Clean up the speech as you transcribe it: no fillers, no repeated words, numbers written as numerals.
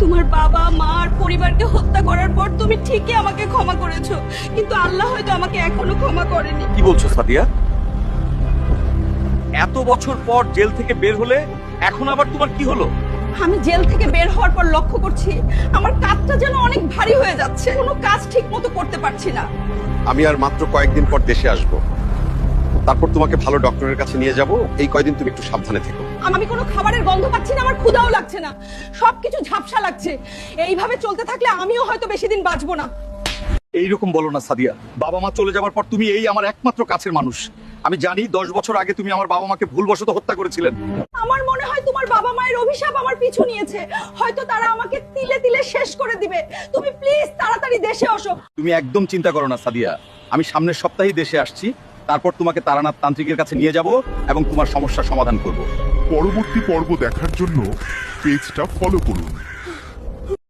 তোমার বাবা মা আর পরিবারকে হত্যা করার পর তুমি ঠিকই আমাকে ক্ষমা করেছো, কিন্তু আল্লাহ হয়তো আমাকে এখনো ক্ষমা করেনি। কি বলছো সাদিয়া? এত বছর পর জেল থেকে বের হলে এখন আবার তোমার কি হলো? আমি জেল থেকে বের হওয়ার পর লক্ষ্য করছি আমার কাঁধটা যেন অনেক ভারী হয়ে যাচ্ছে, কোনো কাজ ঠিক মতো করতে পারছি না। আমি আর মাত্র কয়েকদিন পর দেশে আসব, তারপর তোমাকে ভালো ডক্টরের কাছে নিয়ে যাব। এই কয়দিন তুমি একটু সাবধানে থেকো। আমি কোনো খাবারের গন্ধ পাচ্ছি না, আমার ক্ষুধাও লাগছে না, সবকিছু ঝাপসা লাগছে। এইভাবে চলতে থাকলে আমিও হয়তো বেশি দিন বাঁচবো না। এইরকম বলো না সাদিয়া, বাবা মা চলে যাওয়ার পর তুমি এই আমার একমাত্র কাছের মানুষ। আমি জানি 10 বছর আগে তুমি আমার বাবা মাকে ভুলবশত হত্যা করেছিলেন। আমার মনে হয় তোমার বাবা মায়ের অভিশাপ আমার পিছু নিয়েছে, হয়তো তারা আমাকে তিলে তিলে শেষ করে দিবে। তুমি প্লিজ তাড়াতাড়ি দেশে আসো। তুমি একদম চিন্তা করো না সাদিয়া, আমি সামনের সপ্তাহেই দেশে আসছি। তারপর তোমাকে তারানাথ তান্ত্রিকের কাছে নিয়ে যাব এবং তোমার সমস্যার সমাধান করব। পরবর্তী পর্ব দেখার জন্য পেজটা ফলো করুন।